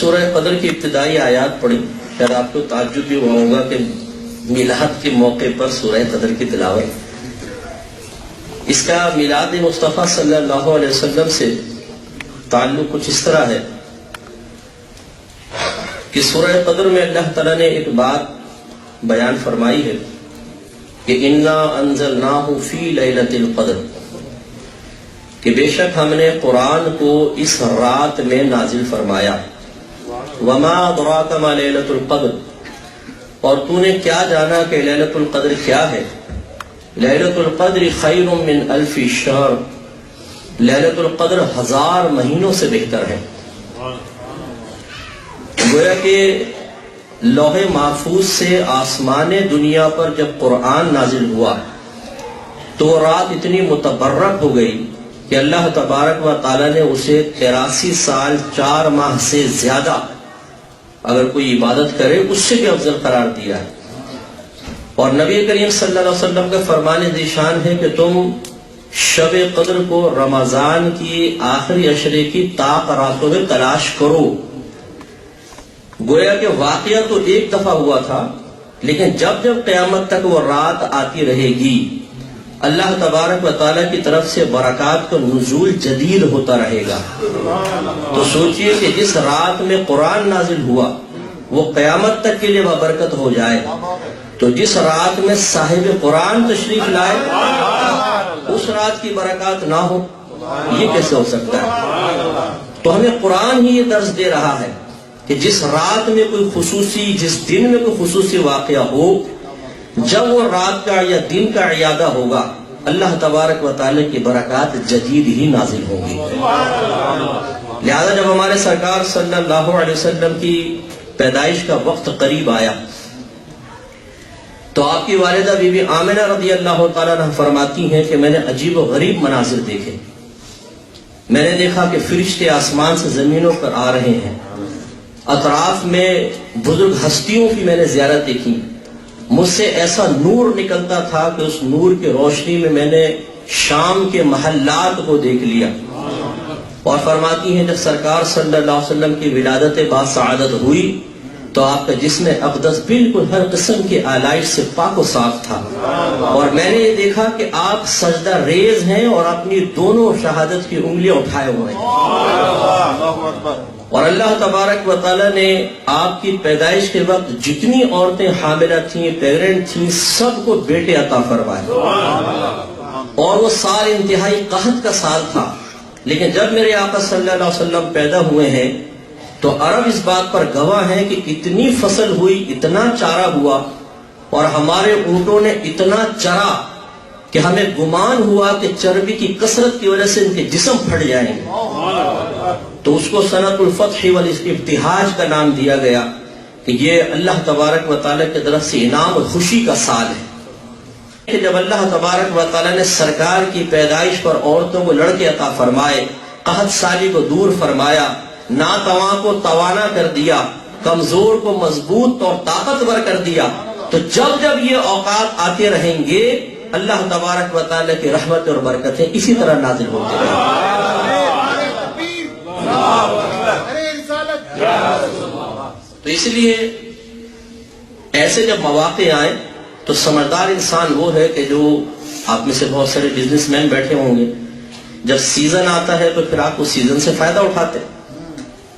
سورہ قدر کی ابتدائی آیات پڑھی، شاید آپ کو تعجب بھی ہوا ہوگا کہ میلاد کے موقع پر سورہ قدر کی تلاوت۔ اس کا میلاد مصطفیٰ صلی اللہ علیہ وسلم سے تعلق کچھ اس طرح ہے کہ سورہ قدر میں اللہ تعالیٰ نے ایک بات بیان فرمائی ہے کہ اِنَّا أَنزَلْنَاهُ فِي لَيْلَةِ الْقَدْرِ، کہ بے شک ہم نے قرآن کو اس رات میں نازل فرمایا۔ وَمَا أَدْرَاكَ مَا لَيْلَةُ الْقَدْرِ، اور تو نے کیا جانا کہ لیلۃ القدر کیا ہے؟ لیلۃ القدر خیر من الف شہر، لیلۃ القدر 1000 مہینوں سے بہتر ہے۔ گویا کہ لوح محفوظ سے آسمان دنیا پر جب قرآن نازل ہوا تو رات اتنی متبرک ہو گئی کہ اللہ تبارک و تعالیٰ نے اسے 83 سال 4 ماہ سے زیادہ اگر کوئی عبادت کرے اس سے بھی افضل قرار دیا ہے۔ اور نبی کریم صلی اللہ علیہ وسلم کا فرمان ذیشان ہے کہ تم شب قدر کو رمضان کی آخری عشرے کی طاق راتوں میں تلاش کرو۔ گویا کہ واقعہ تو ایک دفعہ ہوا تھا، لیکن جب جب قیامت تک وہ رات آتی رہے گی اللہ تبارک و تعالیٰ کی طرف سے برکات کا نزول جدید ہوتا رہے گا۔ تو سوچئے کہ جس رات میں قرآن نازل ہوا وہ قیامت تک کے لیے بابرکت ہو جائے، تو جس رات میں صاحب قرآن تشریف لائے اس رات کی برکات نہ ہو، یہ کیسے ہو سکتا ہے؟ تو ہمیں قرآن ہی یہ درس دے رہا ہے کہ جس رات میں کوئی خصوصی، جس دن میں کوئی خصوصی واقعہ ہو، جب وہ رات کا یا دن کا عیادہ ہوگا اللہ تبارک و تعالی کی برکات جدید ہی نازل ہوں گی۔ لہذا جب ہمارے سرکار صلی اللہ علیہ وسلم کی پیدائش کا وقت قریب آیا تو آپ کی والدہ بی بی آمنہ رضی اللہ تعالیٰ عنہ فرماتی ہیں کہ میں نے عجیب و غریب مناظر دیکھے۔ میں نے دیکھا کہ فرشتے آسمان سے زمینوں پر آ رہے ہیں، اطراف میں بزرگ ہستیوں کی میں نے زیارت دیکھی، مجھ سے ایسا نور نکلتا تھا کہ اس نور کی روشنی میں نے شام کے محلات کو دیکھ لیا۔ اور فرماتی ہیں جب سرکار صلی اللہ علیہ وسلم کی ولادت باسعادت ہوئی تو آپ کا جسم اقدس بالکل ہر قسم کے آلائش سے پاک و صاف تھا، اور میں نے یہ دیکھا کہ آپ سجدہ ریز ہیں اور اپنی دونوں شہادت کی انگلیاں اٹھائے ہوئے ہیں۔ اور اللہ تبارک و تعالیٰ نے آپ کی پیدائش کے وقت جتنی عورتیں حاملہ تھیں، پیگنٹ تھیں، سب کو بیٹے عطا فرمائے۔ اور وہ سال انتہائی قحط کا سال تھا، لیکن جب میرے آقا صلی اللہ علیہ وسلم پیدا ہوئے ہیں تو عرب اس بات پر گواہ ہیں کہ اتنی فصل ہوئی، اتنا چارہ ہوا، اور ہمارے اونٹوں نے اتنا چرا کہ ہمیں گمان ہوا کہ چربی کی کثرت کی وجہ سے ان کے جسم پھٹ جائیں گے۔ تو اس کو سنۃ الفتح والابتہاج کا نام دیا گیا کہ یہ اللہ تبارک و تعالیٰ کی طرف سے انعام اور خوشی کا سال ہے کہ جب اللہ تبارک و تعالیٰ نے سرکار کی پیدائش پر عورتوں کو لڑکے عطا فرمائے، قحط سالی کو دور فرمایا، ناتواں کو توانا کر دیا، کمزور کو مضبوط اور طاقتور کر دیا، تو جب جب یہ اوقات آتے رہیں گے اللہ تبارک و تعالیٰ کی رحمت اور برکتیں اسی طرح نازل ہوتے رہیں گے۔ تو اس لیے ایسے جب مواقع آئیں تو سمجھدار انسان وہ ہے کہ جو آپ میں سے بہت سارے بزنس مین بیٹھے ہوں گے، جب سیزن آتا ہے تو پھر آپ اس سیزن سے فائدہ اٹھاتے ہیں۔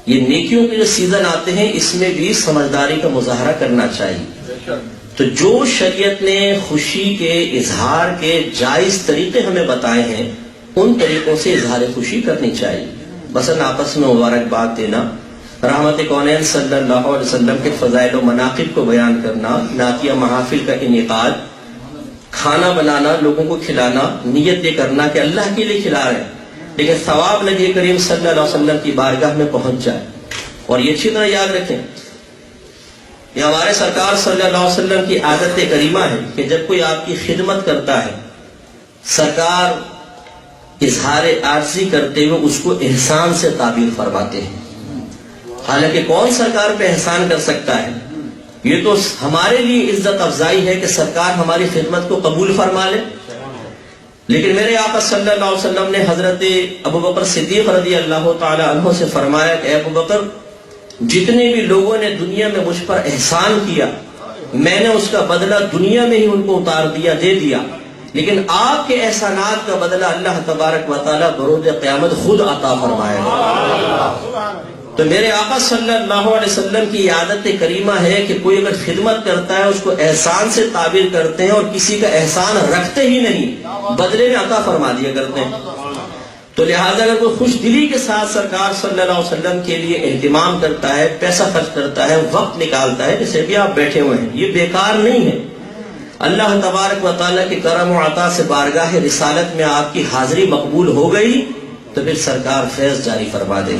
یہ نیکیوں کے جو سیزن آتے ہیں اس میں بھی سمجھداری کا مظاہرہ کرنا چاہیے۔ تو جو شریعت نے خوشی کے اظہار کے جائز طریقے ہمیں بتائے ہیں ان طریقوں سے اظہار خوشی کرنی چاہیے، مثلا آپس میں مبارکباد دینا، رحمت کونین صلی اللہ علیہ وسلم کے فضائل و مناقب کو بیان کرنا، نعتیہ محافل کا انعقاد، کھانا بنانا، لوگوں کو کھلانا، نیت یہ کرنا کہ اللہ کے لیے کھلا رہے ہیں لیکن ثواب نبی کریم صلی اللہ علیہ وسلم کی بارگاہ میں پہنچ جائے۔ اور یہ اچھی طرح یاد رکھیں یہ ہمارے سرکار صلی اللہ علیہ وسلم کی عادت کریمہ ہے کہ جب کوئی آپ کی خدمت کرتا ہے سرکار اظہار عاجزی کرتے ہوئے اس کو احسان سے تعبیر فرماتے ہیں۔ حالانکہ کون سرکار پہ احسان کر سکتا ہے؟ یہ تو ہمارے لیے عزت افزائی ہے کہ سرکار ہماری خدمت کو قبول فرما لے، لیکن میرے آقا صلی اللہ علیہ وسلم نے حضرت ابو بکر صدیق رضی اللہ تعالی عنہ سے فرمایا کہ اے ابو بکر جتنے بھی لوگوں نے دنیا میں مجھ پر احسان کیا میں نے اس کا بدلہ دنیا میں ہی ان کو اتار دیا، دے دیا، لیکن آپ کے احسانات کا بدلہ اللہ تبارک و تعالیٰ بروز قیامت خود عطا فرمائے گا۔ تو میرے آقا صلی اللہ علیہ وسلم کی عادت کریمہ ہے کہ کوئی اگر خدمت کرتا ہے اس کو احسان سے تعبیر کرتے ہیں اور کسی کا احسان رکھتے ہی نہیں، بدلے میں عطا فرما دیا کرتے ہیں۔ تو لہٰذا اگر کوئی خوش دلی کے ساتھ سرکار صلی اللہ علیہ وسلم کے لیے اہتمام کرتا ہے، پیسہ خرچ کرتا ہے، وقت نکالتا ہے، جیسے بھی آپ بیٹھے ہوئے ہیں، یہ بیکار نہیں ہے۔ اللہ تبارک و تعالیٰ کی کرم و عطا سے بارگاہ رسالت میں آپ کی حاضری مقبول ہو گئی تو پھر سرکار فیض جاری فرما دے۔